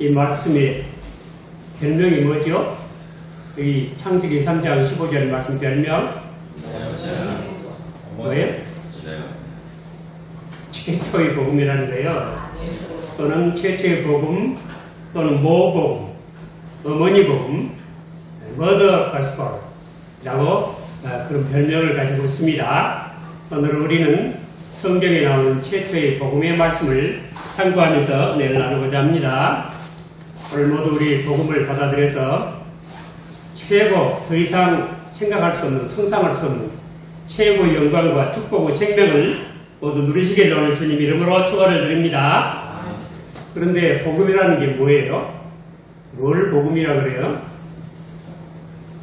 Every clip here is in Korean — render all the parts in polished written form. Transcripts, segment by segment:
이 말씀의 별명이 뭐죠? 이 창세기 3장 15절 말씀 별명 뭐예요? 최초의 복음이라는 거예요. 또는 최초의 복음, 또는 모복음, 어머니 복음, mother gospel이라고 그런 별명을 가지고 있습니다. 오늘 우리는 성경에 나오는 최초의 복음의 말씀을 참고하면서 은혜를 나누고자 합니다. 오늘 모두 우리 복음을 받아들여서 최고, 더 이상 생각할 수 없는, 상상할 수 없는 최고의 영광과 축복의 생명을 모두 누리시길 오늘 주님 이름으로 축원을 드립니다. 그런데 복음이라는 게 뭐예요? 뭘 복음이라 그래요?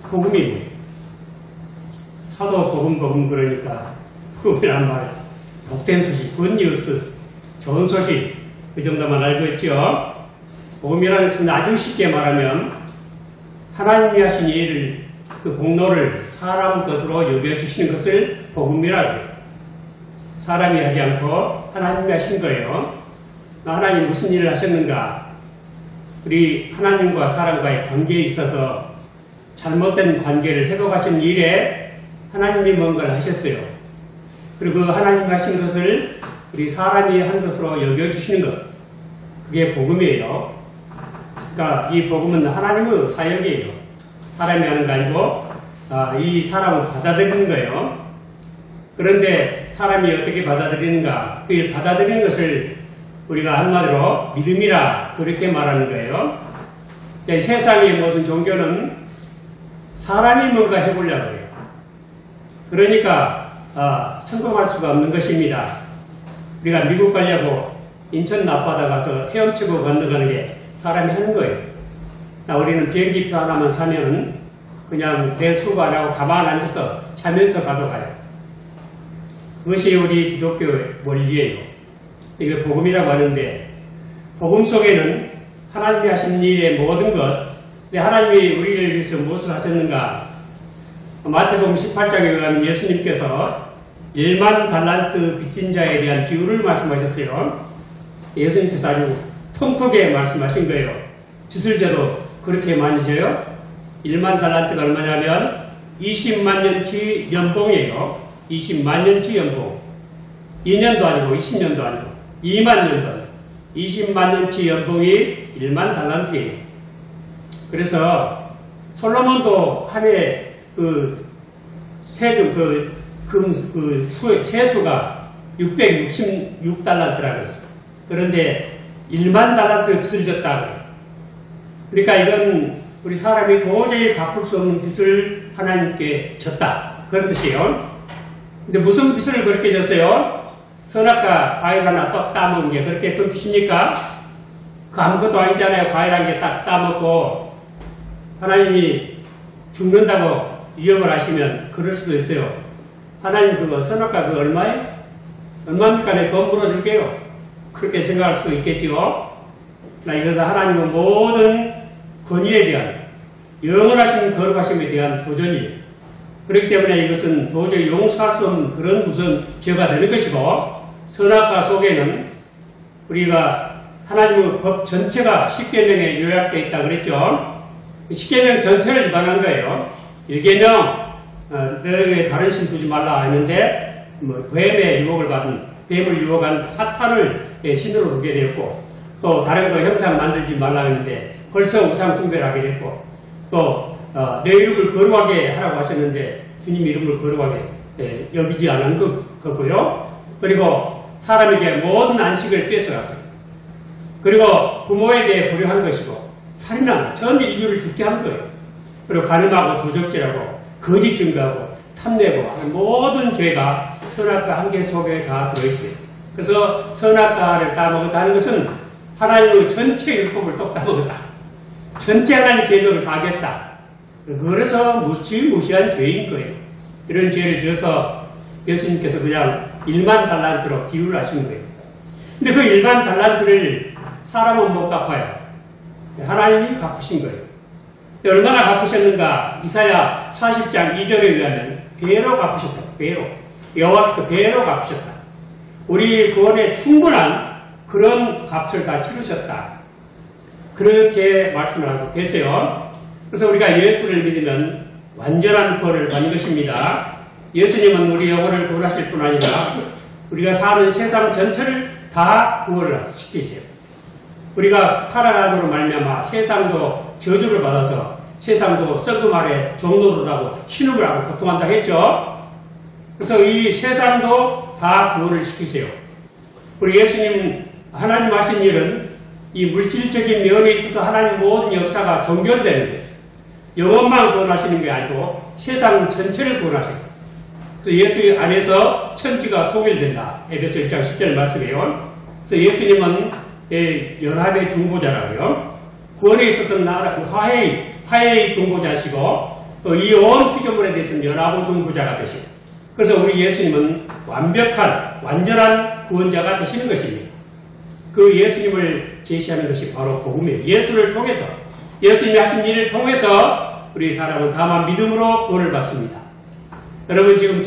복음이 뭐예요? 하도 복음 그러니까 복음이란 말, 복된 소식, 굿뉴스, 좋은 소식, 그 정도만 알고 있죠. 복음이라는 것은 아주 쉽게 말하면 하나님이 하신 일을, 그 공로를 사람 것으로 여겨주시는 것을 복음이라고 해요. 사람이 하지 않고 하나님이 하신 거예요. 하나님 무슨 일을 하셨는가? 우리 하나님과 사람과의 관계에 있어서 잘못된 관계를 회복하신 일에 하나님이 뭔가를 하셨어요. 그리고 그 하나님이 하신 것을 우리 사람이 한 것으로 여겨주시는 것, 그게 복음이에요. 그러니까 이 복음은 하나님의 사역이에요. 사람이 하는 거 아니고 이 사람을 받아들이는 거예요. 그런데 사람이 어떻게 받아들이는가? 그 받아들이는 것을 우리가 한마디로 믿음이라 그렇게 말하는 거예요. 세상의 모든 종교는 사람이 뭔가 해보려고 해요. 그러니까 성공할 수가 없는 것입니다. 우리가 미국 가려고 인천 앞바다 가서 헤엄치고 건너가는 게 사람이 하는 거예요. 우리는 비행기표 하나만 사면 그냥 내 수고 안 하고 가만 앉아서 자면서 가도 가요. 그것이 우리 기독교의 원리예요. 이게 복음이라고 하는데, 복음 속에는 하나님이 하신 일의 모든 것, 하나님이 우리를 위해서 무엇을 하셨는가? 마태복음 18장에 의하면 예수님께서 1만 달란트 빚진 자에 대한 비유를 말씀하셨어요. 예수님께서 아주 통크게 말씀하신 거예요. 빚을 져도 그렇게 많이 져요? 1만 달란트가 얼마냐면 20만 년치 연봉이에요. 20만 년치 연봉. 2년도 아니고 20년도 아니고 2만 년도 20만 년치 연봉이 1만 달란트예요. 그래서 솔로몬도 한 해 세수가 666달란트라고 했어요. 그런데 1만 달란트 빚을 졌다고 해요. 그러니까 이건 우리 사람이 도저히 갚을 수 없는 빚을 하나님께 졌다, 그런 뜻이에요. 근데 무슨 빚을 그렇게 졌어요? 선악과 과일 하나 떡 따먹은 게 그렇게 큰 빚입니까? 그 아무것도 아니잖아요. 과일 한 개 딱 따먹고 하나님이 죽는다고 위협을 하시면 그럴 수도 있어요. 하나님 그거 선악과 그거 얼마예요? 얼마입니까? 내 돈 물어줄게요. 그렇게 생각할 수도 있겠죠. 이것은 하나님의 모든 권위에 대한, 영원하신 거룩하심에 대한 도전이에요. 그렇기 때문에 이것은 도저히 용서할 수 없는 그런 무슨 죄가 되는 것이고, 선악과 속에는 우리가 하나님의 법 전체가 십계명에 요약되어 있다 그랬죠. 십계명 전체를 위반한 거예요. 1계명 너에게 다른 신 두지 말라 했는데 뱀의 유혹을 받은, 뱀을 유혹한 사탄을 신으로 두게 되었고, 또 다른 거 형상 만들지 말라 했는데 벌써 우상 숭배를 하게 됐고, 또 내 이름을 거룩하게 하라고 하셨는데 주님 이름을 거룩하게 여기지 않은 거고요. 그리고 사람에게 모든 안식을 뺏어갔어요. 그리고 부모에게 불효한 것이고, 살인한 전 인류를 죽게 한 거예요. 그리고 간음하고 도적질하고 거짓 증거하고 탐내고 하는 모든 죄가 선악과 한계 속에 다 들어있어요. 그래서 선악과를 따먹었다 하는 것은 하나님의 전체 율법을 똑 따먹었다. 전체 하나님 계획을 다 하겠다. 그래서 무시한 죄인 거예요. 이런 죄를 지어서 예수님께서 그냥 1만 달란트로 비유를 하신 거예요. 근데 그 1만 달란트를 사람은 못 갚아요. 하나님이 갚으신 거예요. 얼마나 갚으셨는가? 이사야 40장 2절에 의하면 배로 갚으셨다. 배로. 여호와께서 배로 갚으셨다. 우리 구원에 충분한 그런 값을 다 치르셨다. 그렇게 말씀을 하고 계세요. 그래서 우리가 예수를 믿으면 완전한 구원을 받는 것입니다. 예수님은 우리 영혼을 구원하실 뿐 아니라 우리가 사는 세상 전체를 다 구원을 시키세요. 우리가 타락함으로 말미암아 세상도 저주를 받아서 세상도 썩음 아래 종노릇하고 신음을 하고 고통한다 했죠. 그래서 이 세상도 다 구원을 시키세요. 우리 예수님 하나님 하신 일은 이 물질적인 면에 있어서 하나님 모든 역사가 종결되는 거예요. 영혼만 구원하시는 게 아니고 세상 전체를 구원하시고, 그래서 예수 안에서 천지가 통일된다. 에베소 1장 10절 말씀이에요. 그래서 예수님은 연합의 중보자라고요. 구원에 있어서는 화해의 중보자시고, 또 이 온 피조물에 대해서는 연합의 중보자가 되시고, 그래서 우리 예수님은 완벽한 완전한 구원자가 되시는 것입니다. 그 예수님을 제시하는 것이 바로 복음이에요. 예수를 통해서, 예수님이 하신 일을 통해서 우리 사람은 다만 믿음으로 구원을 받습니다. 여러분 지금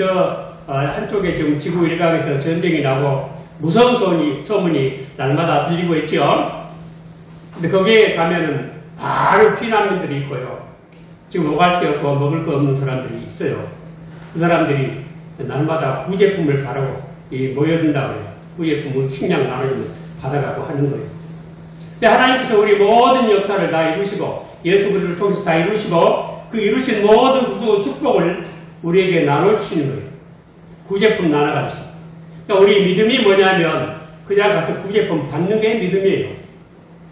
한쪽에 지금 지구 일각에서 전쟁이 나고 무서운 소문이 날마다 들리고 있죠. 근데 거기에 가면은 많은 피난민들이 있고요. 지금 오갈 데 없고 먹을 거 없는 사람들이 있어요. 그 사람들이 날마다 구제품을 가라고 모여든다고 해요. 구제품을 식량 나눠주면 받아가고 하는 거예요. 근데 하나님께서 우리 모든 역사를 다 이루시고 예수 그리스도를 통해서 다 이루시고 그 이루신 모든 구속의 축복을 우리에게 나눠주시는 거예요. 구제품 나눠가지고. 그러니까 우리 믿음이 뭐냐면 그냥 가서 구제품 받는 게 믿음이에요.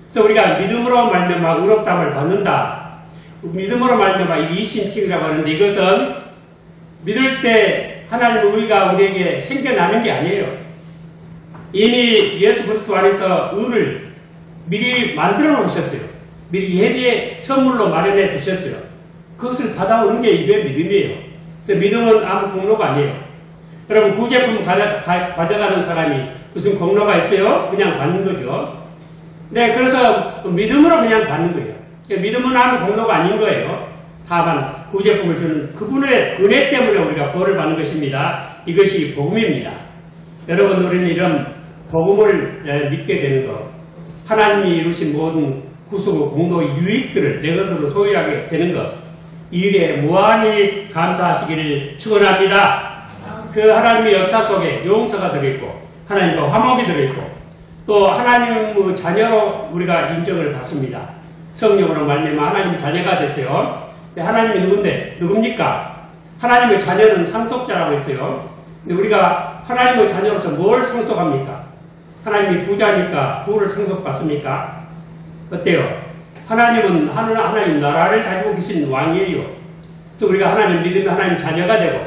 그래서 우리가 믿음으로 말미암아 의롭다함을 받는다. 믿음으로 말미암아 이심칭이라고 하는데 이것은 믿을 때 하나님의 의가 우리에게 생겨나는 게 아니에요. 이미 예수 그리스도 안에서 의를 미리 만들어 놓으셨어요. 미리 예비의 선물로 마련해 두셨어요. 그것을 받아오는 게 이게 믿음이에요. 그래서 믿음은 아무 공로가 아니에요. 여러분 구제품 가져가는 사람이 무슨 공로가 있어요? 그냥 받는 거죠. 네, 그래서 믿음으로 그냥 받는 거예요. 믿음은 아무 공로가 아닌 거예요. 다만 구제품을 주는 그분의 은혜 때문에 우리가 구원을 받는 것입니다. 이것이 복음입니다. 여러분 우리는 이런 복음을 믿게 되는 것, 하나님이 이루신 모든 구속의 공로의 유익들을 내 것으로 소유하게 되는 것, 이 일에 무한히 감사하시기를 축원합니다. 그 하나님의 역사 속에 용서가 들어있고 하나님과 화목이 들어있고 또 하나님의 자녀로 우리가 인정을 받습니다. 성령으로 말미암아 하나님 자녀가 됐어요. 하나님이 누굽니까? 하나님의 자녀는 상속자라고 했어요. 근데 우리가 하나님의 자녀로서 뭘 상속합니까? 하나님이 부자니까 부를 상속받습니까? 어때요? 하나님은 하나님 나라를 가지고 계신 왕이에요. 그래서 우리가 하나님 믿으면 하나님 자녀가 되고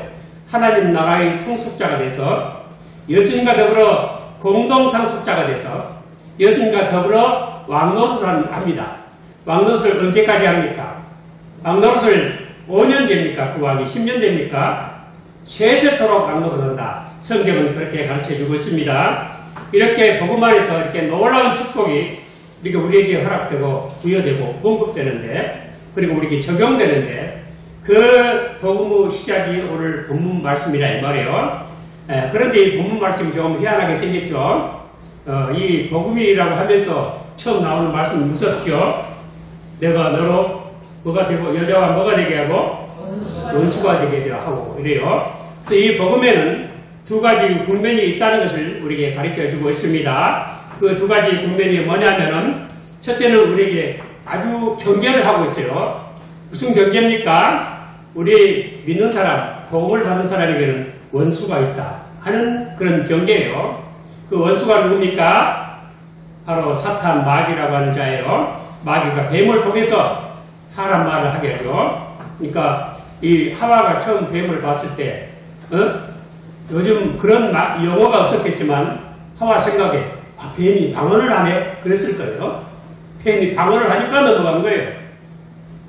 하나님 나라의 상속자가 돼서 예수님과 더불어 공동 상속자가 돼서 예수님과 더불어 왕노릇을 합니다. 왕노릇을 언제까지 합니까? 왕노릇을 5년 됩니까? 그 왕이 10년 됩니까? 세세토록 왕노릇을 한다. 성경은 그렇게 가르쳐주고 있습니다. 이렇게 복음 안에서 이렇게 놀라운 축복이 우리에게 허락되고 부여되고 공급되는데 그리고 우리에게 적용되는데 그 복음의 시작이 오늘 본문 말씀이라 이 말이에요. 그런데 이 본문 말씀이 조금 희한하게 생겼죠. 이 복음이라고 하면서 처음 나오는 말씀이 무섭죠. 내가 너로 뭐가 되고 여자와 뭐가 되게 하고 원수가 되게 하고 이래요. 그래서 이 복음에는 두 가지 국면이 있다는 것을 우리에게 가르쳐주고 있습니다. 그 두 가지 국면이 뭐냐면은 첫째는 우리에게 아주 경계를 하고 있어요. 무슨 경계입니까? 우리 믿는 사람, 복음을 받은 사람에게는 원수가 있다 하는 그런 경계예요. 그 원수가 누굽니까? 바로 사탄 마귀라고 하는 자예요. 마귀가 뱀을 통해서 사람 말을 하게 하죠. 그러니까 이 하와가 처음 뱀을 봤을 때 요즘 그런 용어가 없었겠지만 하와 생각에 뱀이 방언을 하네 그랬을 거예요. 뱀이 방언을 하니까 넘어간 거예요.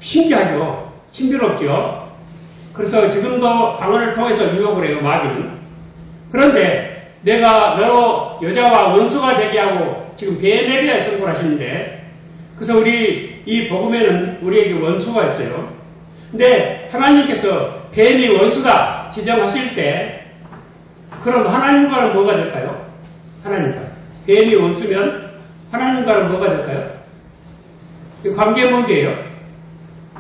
신기하죠. 신비롭죠. 그래서 지금도 방언을 통해서 유혹을 해요. 마귀는. 그런데 내가 너로 여자와 원수가 되게 하고 지금 뱀에 대해 선고를 하시는데 그래서 우리 이 복음에는 우리에게 원수가 있어요. 근데 하나님께서 뱀이 원수다 지정하실 때 그럼 하나님과는 뭐가 될까요? 하나님과. 뱀이 원수면 하나님과는 뭐가 될까요? 이 관계 문제예요.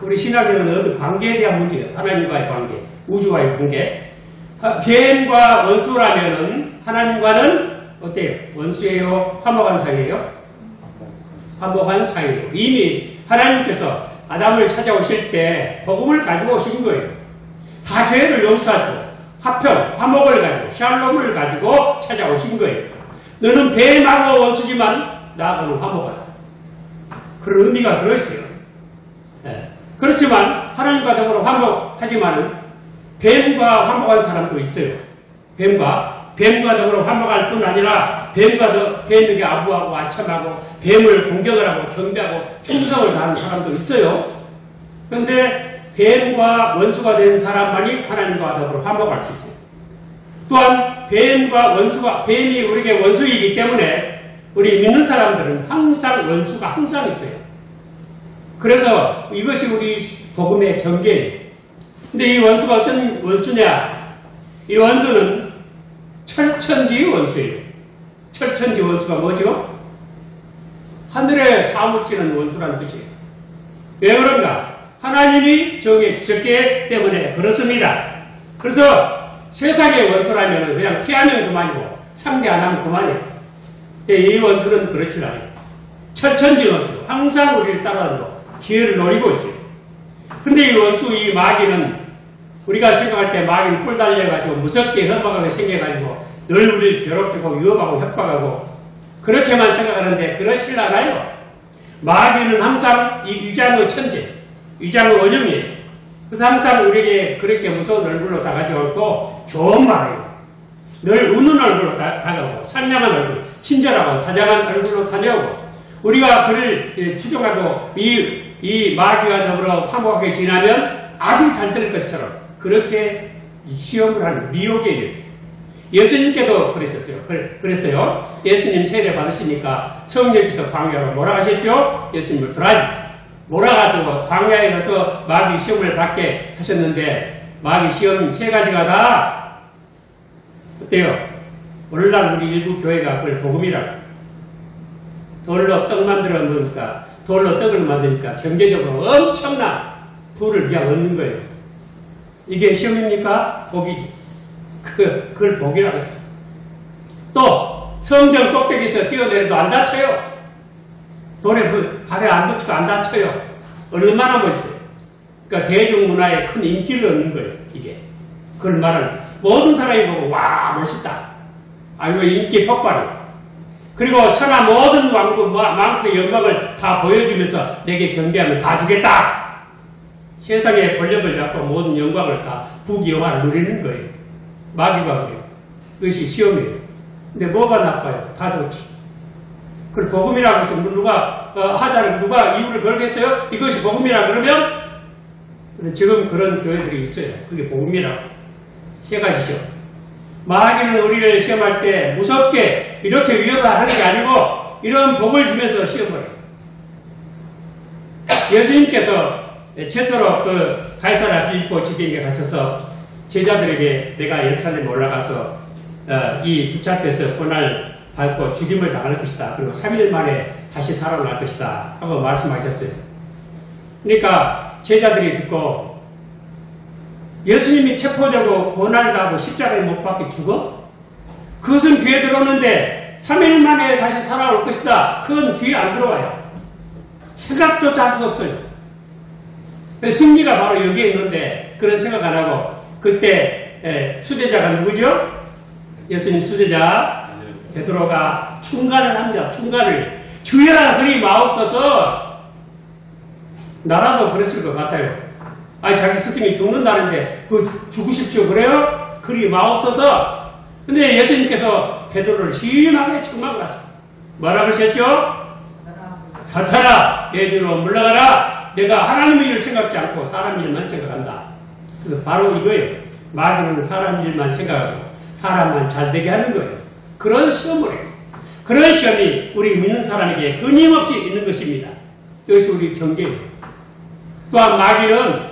우리 신학에는 어떤 관계에 대한 문제예요. 하나님과의 관계, 우주와의 관계. 뱀과 원수라면은 하나님과는 어때요? 원수예요? 화목한 사이예요? 화목한 사이예요. 이미 하나님께서 아담을 찾아오실 때 복음을 가지고 오신 거예요. 다 죄를 용서하고 화평, 화목을 가지고 샬롬을 가지고 찾아오신 거예요. 너는 뱀하고 원수지만 나하고는 화목하다. 그런 의미가 들어있어요. 네. 그렇지만 하나님과 더불어 화목하지만은 뱀과 화목한 사람도 있어요. 뱀과 더불어 화목할 뿐 아니라 뱀에게 아부하고 아첨하고 뱀을 공격을 하고 경배하고 충성을 다하는 사람도 있어요. 그런데 뱀과 원수가 된 사람만이 하나님과 더불어 화목할 수 있어요. 또한 뱀이 우리에게 원수이기 때문에 우리 믿는 사람들은 항상 원수가 항상 있어요. 그래서 이것이 우리 복음의 경계예요. 근데 이 원수가 어떤 원수냐? 이 원수는 철천지 원수예요. 철천지 원수가 뭐죠? 하늘에 사무치는 원수라는 뜻이에요. 왜 그런가? 하나님이 정해 주셨기 때문에 그렇습니다. 그래서 세상의 원수라면 그냥 피하면 그만이고 상대 안 하면 그만이에요. 이 원수는 그렇지 않아요. 철천지 원수. 항상 우리를 따라다니고 기회를 노리고 있어요. 근데 이 원수, 이 마귀는 우리가 생각할 때 마귀는 뿔 달려가지고 무섭게 험악하게 생겨가지고 늘 우리를 괴롭히고 위협하고 협박하고 그렇게만 생각하는데 그렇지 않아요. 마귀는 항상 이 위장의 천재, 위장의 원형이에요. 그래서 항상 우리에게 그렇게 무서운 얼굴로 다가져오고 좋은 말이에요. 늘 웃는 얼굴로 다가오고 상냥한 얼굴, 친절하고 다정한 얼굴로 다녀오고 우리가 그를 추종하고 이 마귀와 더불어 화목하게 지나면 아주 잘 될 것처럼 그렇게 시험을 하는 미혹이에요. 예수님께도 그랬어요. 예수님 세례 받으시니까 성령께서 광야로 몰아가셨죠. 예수님을 몰아가지고 광야에 가서 마귀 시험을 받게 하셨는데 마귀 시험 세 가지가 다 어때요? 오늘날 우리 일부 교회가 그걸 복음이라고. 돌로 떡 만들어 놓으니까 돌로 떡을 만드니까 경제적으로 엄청난 부를 그냥 얻는 거예요. 이게 시험입니까? 복이지. 그걸 복이라고 했죠. 또 성전 꼭대기에서 뛰어내려도 안 다쳐요. 돌에 발에 안 붙이고 안 다쳐요. 얼마나 멋있어요. 그러니까 대중문화에 큰 인기를 얻는 거예요. 이게. 그걸 말하는 모든 사람이 보고 와 멋있다. 아니면 인기 폭발이에요. 그리고 천하 모든 왕국 만국의 영광을 다 보여주면서 내게 경배하면 다 주겠다. 세상의 권력을 잡고 모든 영광을 다 부귀영화를 누리는 거예요. 마귀가 그래요. 그것이 시험이에요. 근데 뭐가 나빠요? 다 좋지. 그걸 복음이라고 해서 누가 하자는 누가 이유를 걸겠어요? 이것이 복음이라 그러면 지금 그런 교회들이 있어요. 그게 복음이라고. 세 가지죠. 마귀는 우리를 시험할 때 무섭게 이렇게 위협을 하는 게 아니고 이런 복을 주면서 시험을 해요. 예수님께서 최초로 가이사랴 빌립보 지경에 가셔서 제자들에게 내가 예루살렘에 올라가서 이 붙잡혀서 고난을 받고 죽임을 당할 것이다. 그리고 3일 만에 다시 살아날 것이다. 하고 말씀하셨어요. 그러니까 제자들이 듣고 예수님이 체포되고 고난을 당하고 십자가에 못 박혀 죽어? 그것은 귀에 들어오는데 3일 만에 다시 살아올 것이다. 그건 귀에 안 들어와요. 생각조차 할 수 없어요. 승리가 바로 여기에 있는데 그런 생각 안 하고 그때 수제자가 누구죠? 예수님 수제자 베드로가 충간을 합니다. 충간을 주여 그리 마옵소서. 나라도 그랬을 것 같아요. 아니 자기 스승이 죽는다는데 죽으십시오 그래요? 그리 마옵소서. 근데 예수님께서 베드로를 심하게 책망을 하셨어요. 뭐라 그러셨죠? 사탄아 얘들로 물러가라. 내가 하나님의 일을 생각지 않고 사람 일만 생각한다. 그래서 바로 이거예요. 마귀는 사람 일만 생각하고 사람만 잘되게 하는 거예요. 그런 시험을 해요. 그런 시험이 우리 믿는 사람에게 끊임없이 있는 것입니다. 이것이 우리 경계예요. 또한 마귀는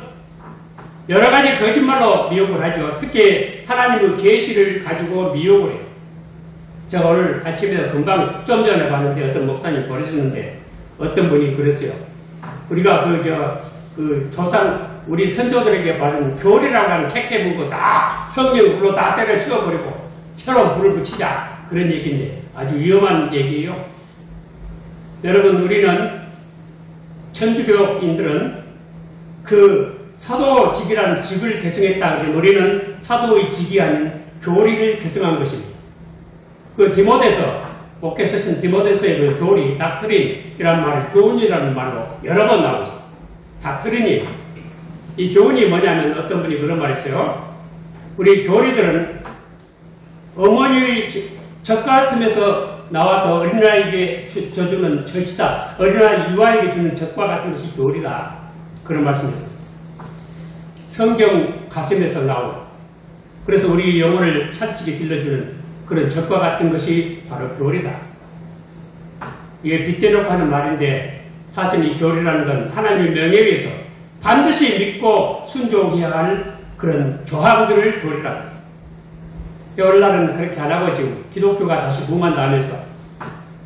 여러 가지 거짓말로 미혹을 하죠. 특히 하나님의 계시를 가지고 미혹을 해요. 제가 오늘 아침에 금방 좀 전에 봤는데 어떤 목사님 버리셨는데 어떤 분이 그랬어요. 우리가 조상, 우리 선조들에게 받은 교리라고 하는 캐캐 문고 다 성경 불로 다 때려 치워버리고 새로운 불을 붙이자. 그런 얘기인데 아주 위험한 얘기예요. 여러분, 우리는 천주교인들은 그 사도직이라는 직을 계승했다. 우리는 사도의 직이 아닌 교리를 계승한 것입니다. 그 디모데서, 목회 쓰신 디모데서의 그 교리, 닥트린이라는 말을 교훈이라는 말로 여러 번 나오죠. 닥트린이. 이 교훈이 뭐냐면 어떤 분이 그런 말 했어요. 우리 교리들은 어머니의 젖가슴에서 나와서 어린아이에게 줘주는 젖이다. 어린아이 유아에게 주는 젖과 같은 것이 교리다. 그런 말씀이었습니다. 성경 가슴에서 나온, 그래서 우리 영혼을 찰지게 길러주는 그런 젖과 같은 것이 바로 교리다. 이게 빗대놓고 하는 말인데 사실 이 교리라는 건 하나님의 명예에 의해서 반드시 믿고 순종해야 할 그런 조항들을 교리라고 합니다. 오늘날은 그렇게 안 하고 지금 기독교가 다시 부흥한다면서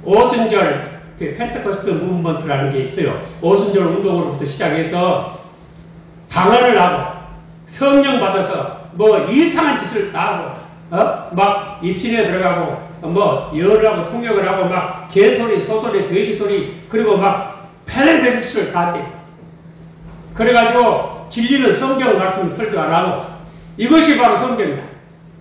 오순절, 펜테코스트 무브먼트라는 게 있어요. 오순절 운동으로부터 시작해서 방언을 하고 성령 받아서 뭐 이상한 짓을 다 하고 막 입신에 들어가고 예언을 하고 통역을 하고 막 개소리, 소소리, 돼지 소리, 그리고 막 별의별 짓을 다 해. 그래가지고 진리는 성경 말씀 설교 안 하고 이것이 바로 성경이다.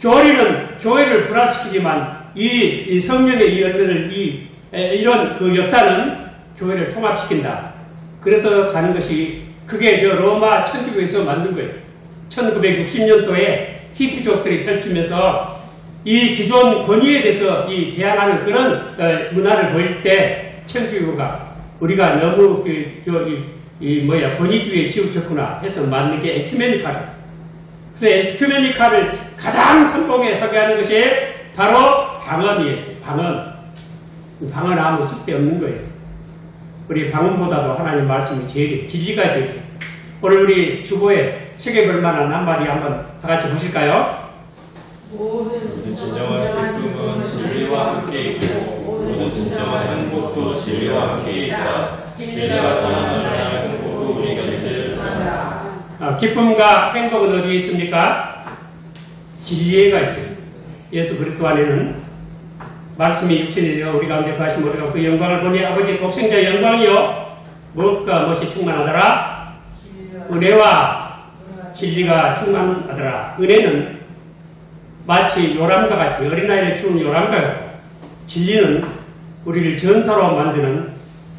교리는 교회를 불안시키지만 이 성령의 이 열매를 이런 그 역사는 교회를 통합시킨다. 그래서 가는 것이 그게 로마 천주교에서 만든 거예요. 1960년도에 히피족들이 설치면서 이 기존 권위에 대해서 대항하는 그런 문화를 보일 때 천주교가 우리가 너무 권위주의에 치우쳤구나 해서 만든 게 에큐메니칼이에요. 그래서 에큐메니칼을 가장 성공에 서게 하는 것이 바로 방언이었어요. 방언하면 쓸데없는 거예요. 우리 방언보다도 하나님 말씀이 제일이에요. 진리가 제일이에요. 오늘 우리 주보에 새겨볼 만한 한마디 한번 다 같이 보실까요? 모든 진정한 기쁨은 진리와 함께 있고 모든 진정한 행복도 진리와 함께 있다. 진리가 떠나는 행복도 우리 곁에 있다. 기쁨과 행복은 어디에 있습니까? 진리가 있어요. 예수 그리스도 안에는 말씀이 육신이 되어 우리 가운데 거하시며 우리가 그 영광을 보니 아버지 독생자 영광이요 무엇과 무엇이 충만하더라? 은혜와 진리가 충만하더라. 은혜는 마치 요람과 같이 어린아이를 키우는 요람과 같고 진리는 우리를 전사로 만드는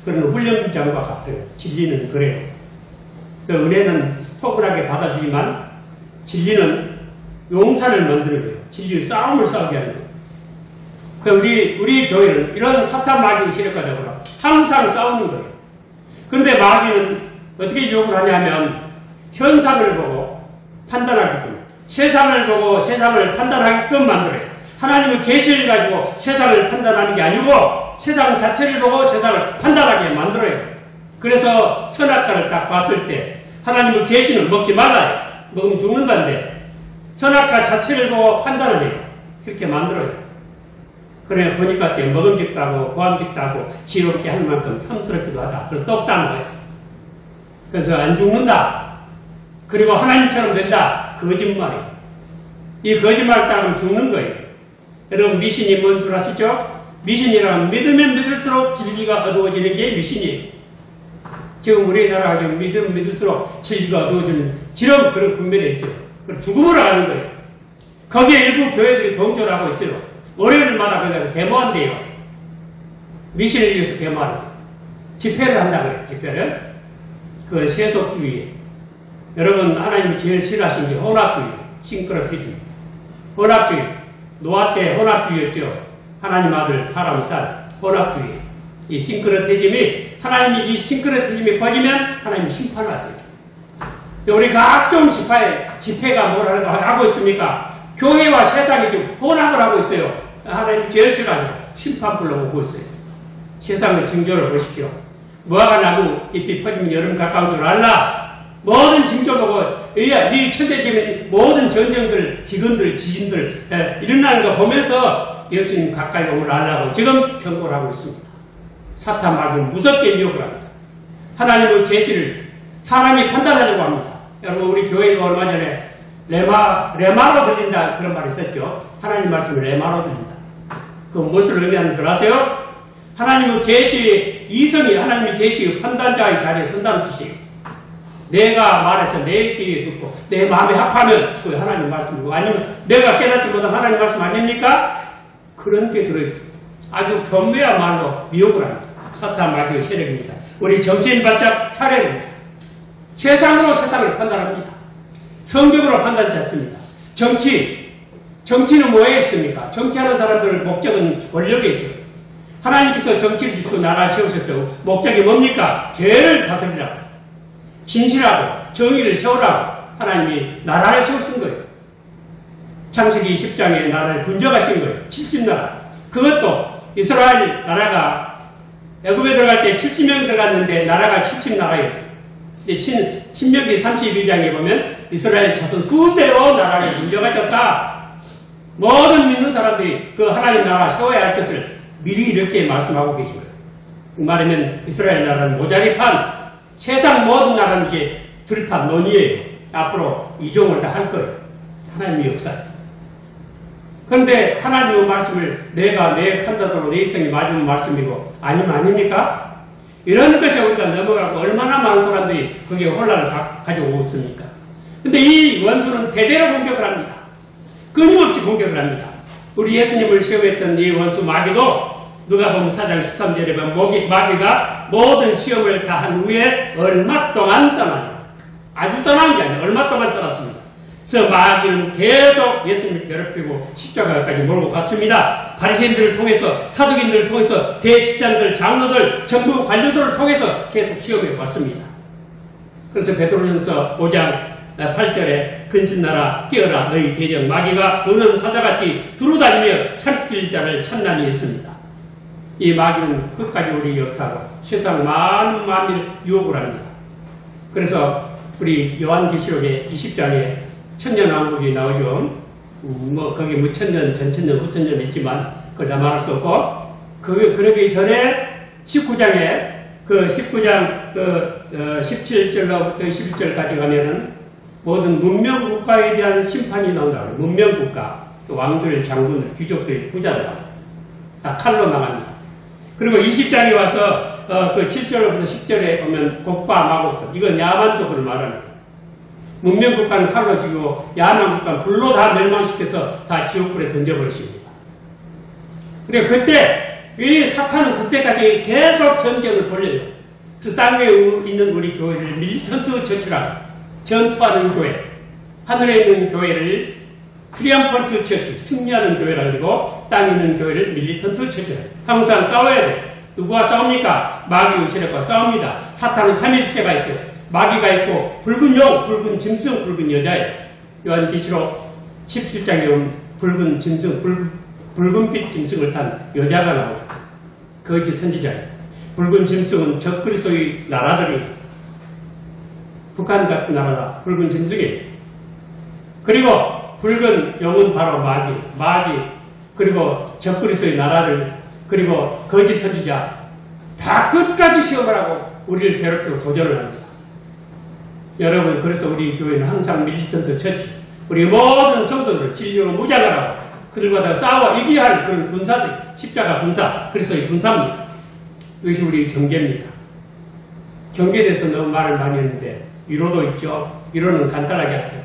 그런 훈련장과 같아요. 진리는 그래요. 그래서 은혜는 포근하게 받아주지만 진리는 용사를 만드는 거예요. 진리의 싸움을 싸우게 하는 거예요. 그래서 우리 교회는 이런 사탄 마귀의 세력과 더불어 항상 싸우는 거예요. 그런데 마귀는 어떻게 유혹을 하냐면 현상을 보고 판단하게끔, 세상을 보고 세상을 판단하게끔 만들어요. 하나님의 계시를 가지고 세상을 판단하는 게 아니고 세상 자체를 보고 세상을 판단하게 만들어요. 그래서 선악과를 딱 봤을 때 하나님의 계시는 먹지 말라요. 먹으면 죽는다는데 선악과 자체를 보고 판단을 해요. 그렇게 만들어요. 그래 보니까 때 먹음직도 하고 고함직도 하고 지혜롭게 하는 만큼 탐스럽기도 하다. 그래서 똑따는 거예요. 그래서 안 죽는다. 그리고 하나님처럼 된다. 거짓말이에요. 이 거짓말 따르면 죽는 거예요. 여러분 미신이 뭔 줄 아시죠? 미신이란 믿으면 믿을수록 진리가 어두워지는 게 미신이에요. 지금 우리나라가 지금 믿으면 믿을수록 진리가 어두워지는 지금 그런 국면에 있어요. 그럼 죽음으로 가는 거예요. 거기에 일부 교회들이 동조하고 있어요. 월요일마다 거기 가서 데모한대요. 미신을 위해서 데모하는 거예요. 집회를 한다고 그래요. 집회를. 그 세속주의에. 여러분 하나님이 제일 싫어하신 게 혼합주의, 싱크로티즘. 혼합주의. 노아 때 혼합주의였죠. 하나님 아들, 사람 딸, 혼합주의. 이 싱크로티즘이 하나님이 이 싱크로티즘이 꺼지면 하나님이 심판하세요. 우리 각종 집회가 뭘 하고 있습니까? 교회와 세상이 지금 혼합을 하고 있어요. 하나님 제일 싫어하시고 심판불로 오고 있어요. 세상의 징조를 보십시오. 무화과 나무 잎이 퍼지면 여름 가까운 줄 알라. 모든 징조 보고 이 천대지면 모든 전쟁들, 지근들, 지진들 일어나는 거 보면서 예수님 가까이 오면 알라고 지금 경고를 하고 있습니다. 사탄 마귀는 무섭게 유혹을 합니다. 하나님의 계시를 사람이 판단하려고 합니다. 여러분, 우리 교회가 얼마 전에 레마로 들린다 그런 말이 있었죠. 하나님 말씀을 레마로 들린다. 그 무엇을 의미하는 줄 아세요? 하나님의 계시의 이성이 하나님의 계시의 판단자의 자리에 선다는 뜻이에요. 내가 말해서 내 귀에 듣고 내 마음에 합하면 그 하나님 말씀이고, 아니면 내가 깨닫지 못한 하나님 말씀 아닙니까? 그런 게 들어있어요. 아주 변매한 말로 미혹을 합니다. 사탄 마귀의 세력입니다. 우리 정치인 바짝 차려야 됩니다. 세상으로 세상을 판단합니다. 성경으로 판단하지 않습니다. 정치는 뭐에 있습니까? 정치하는 사람들 목적은 권력에 있어요. 하나님께서 정치를 주시고 나라를 세우셨죠. 목적이 뭡니까? 죄를 다스리라고, 진실하고 정의를 세우라고 하나님이 나라를 세우신 거예요. 창세기 10장에 나라를 분정하신 거예요. 70나라. 그것도 이스라엘 나라가 애굽에 들어갈 때 70명이 들어갔는데 나라가 70나라였어요. 신명기 32장에 보면 이스라엘 자손 수대로 나라를 분정하셨다. 모든 믿는 사람들이 그 하나님 나라 세워야 할 것을 미리 이렇게 말씀하고 계신 거예요. 말하면 이스라엘 나라는 모자리판, 세상 모든 나라는 이게 들판, 논의예요. 앞으로 이종을 다 할 거예요. 하나님의 역사. 그런데 하나님의 말씀을 내가 내 판단으로 내 이성이 맞은 말씀이고 아니면 아닙니까? 이런 것이 우리가 넘어가고 얼마나 많은 사람들이 거기에 혼란을 가지고 있습니까? 근데 이 원수는 대대로 공격을 합니다. 끊임없이 공격을 합니다. 우리 예수님을 시험했던 이 원수 마귀도 누가복음 4장 13절에 보면 마귀가 모든 시험을 다 한 후에 얼마 동안 떠나요. 아주 떠난 게 아니에요. 얼마 동안 떠났습니다. 그래서 마귀는 계속 예수님을 괴롭히고 십자가까지 몰고 갔습니다. 바리새인들을 통해서, 사두개인들을 통해서, 대지장들, 장로들, 정부 관료들을 통해서 계속 시험해 왔습니다. 그래서 베드로전서 5장 8절에 근친나라 뛰어라 너희 대적 마귀가 노는 사자같이 두루다니며 삼킬 자를 천난히 했습니다. 이 마귀는 끝까지 우리 역사로 세상 많은 만민을 유혹을 합니다. 그래서 우리 요한계시록의 20장에 천년왕국이 나오죠. 거기 뭐 천년, 전천년, 후천년 있지만 그거 다 말할 수 없고, 그러기 전에 19장에 17절로부터 21절까지 가면은 모든 문명국가에 대한 심판이 나온다고 해요. 문명국가, 왕들, 장군들, 귀족들, 부자들 다 칼로 나갑니다. 그리고 20장에 와서 그 7절부터 10절에 보면 곡과 마곡, 이건 야만 쪽으로 말하는 거예요. 문명국가는 칼로 죽이고 야만국가는 불로 다 멸망시켜서 다 지옥불에 던져버리십니다. 그리고 그때 이 사탄은 그때까지 계속 전쟁을 벌려요. 그래서 땅에 있는 우리 교회를 밀턴트 처치라고, 전투하는 교회, 하늘에 있는 교회를 트리엄펀트 처치, 승리하는 교회라 그러고 땅에 있는 교회를 밀턴트 처치라. 항상 싸워야 돼요. 누구와 싸웁니까? 마귀의 세력과 싸웁니다. 사탄은 3일체가 있어요. 마귀가 있고 붉은 용, 붉은 짐승, 붉은 여자예요. 요한계시록 17장에 보면 붉은 짐승, 붉은빛 짐승을 탄 여자가 나오죠. 거짓 선지자예요. 붉은 짐승은 적그리스도의 나라들이, 북한 같은 나라가 붉은 짐승이에요. 그리고 붉은 용은 바로 마귀, 그리고 적그리스도의 나라들, 그리고 거짓 선지자, 다 끝까지 시험을 하고 우리를 괴롭히고 도전을 합니다. 여러분, 그래서 우리 교회는 항상 밀리턴트 처치, 우리 모든 성도들을 진리로 무장을 하고 그들과 싸워 이겨야 할 그런 군사들, 십자가 군사, 그리스도의 군사입니다. 이것이 우리 경계입니다. 경계에 대해서 너무 말을 많이 했는데 위로도 있죠. 위로는 간단하게 할게요.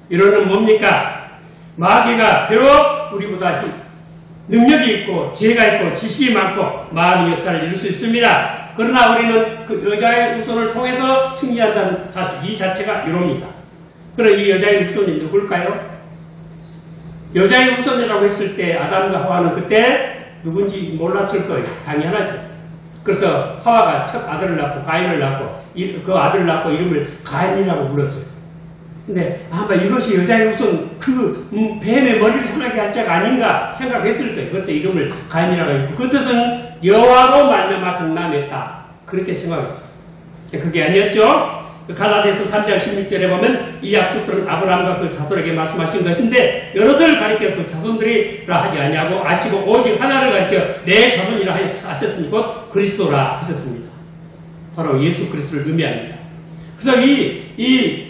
위로는 뭡니까? 마귀가 비록 우리보다 능력이 있고 지혜가 있고 지식이 많고 많은 역사를 이룰 수 있습니다. 그러나 우리는 그 여자의 후손을 통해서 승리한다는 사실, 이 자체가 위로입니다. 그럼 이 여자의 후손이 누굴까요? 여자의 후손이라고 했을 때 아담과 하와는 그때 누군지 몰랐을 거예요. 당연하죠. 그래서 하와가 첫 아들을 낳고 가인을 낳고 그 아들을 낳고 이름을 가인이라고 불렀어요. 근데 아마 이것이 여자의 후손, 뱀의 머리를 상하게 할 자가 아닌가 생각했을 거예요. 그래서 이름을 가인이라고 했고, 그 뜻은 여호와로 말미암아 등남했다, 그렇게 생각했어요. 그게 아니었죠. 갈라디아서 3장 16절에 보면 이 약속들은 아브라함과 그 자손에게 말씀하신 것인데 여럿을 가리켜 그 자손들이라 하지 아니하고 아시고 오직 하나를 가리켜 내 자손이라 하셨으니 곧 그리스도라 하셨습니다. 바로 예수 그리스도를 의미합니다. 그래서 이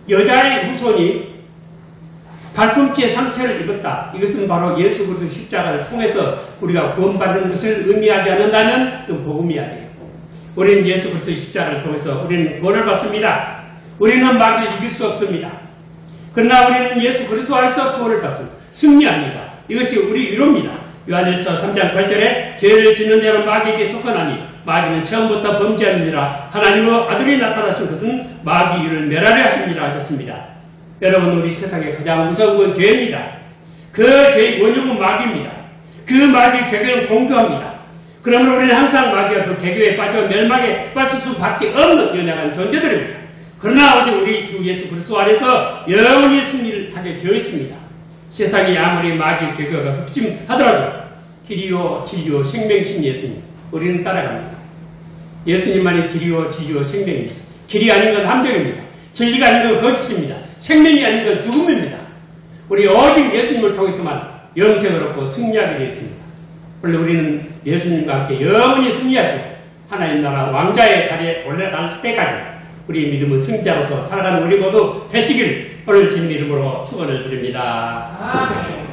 여자의 후손이 발품기의 상처를 입었다. 이것은 바로 예수 그리스도 십자가를 통해서 우리가 구원받는 것을 의미하지 않는다면 그 복음이 아니에요. 우리는 예수 그리스도 십자가를 통해서 우리는 구원을 받습니다. 우리는 마귀를 이길 수 없습니다. 그러나 우리는 예수 그리스도 안에서 구원을 받습니다. 승리합니다. 이것이 우리 위로입니다. 요한일서 3장 8절에 죄를 짓는 자는 마귀에게 속하나니 마귀는 처음부터 범죄함이니라. 하나님의 아들이 나타나신 것은 마귀 일을 멸하려 하심이라 하셨습니다. 여러분, 우리 세상에 가장 무서운 건 죄입니다. 그 죄의 원흉은 마귀입니다. 그 마귀 개교는 공교합니다. 그러므로 우리는 항상 마귀와 그 개교에 빠져 멸망에 빠질 수밖에 없는 연약한 존재들입니다. 그러나 오직 우리 주 예수 그리스도 안에서 영원히 승리를 하게 되어 있습니다. 세상이 아무리 마귀 개교가 흑심하더라도 길이요 진리요 생명이신 예수님, 우리는 따라갑니다. 예수님만이 길이요 진리요 생명입니다. 길이 아닌 건 함정입니다. 진리가 아닌 건 거짓입니다. 생명이 아닌 건 죽음입니다. 우리 오직 예수님을 통해서만 영생을 얻고 승리하게 되어 있습니다. 원래 우리는 예수님과 함께 영원히 승리하시고 하나님 나라 왕자의 자리에 올라갈 때까지 우리 믿음의 승자로서 살아가는 우리 모두 되시길 오늘 주님 이름으로 축원을 드립니다. 아멘.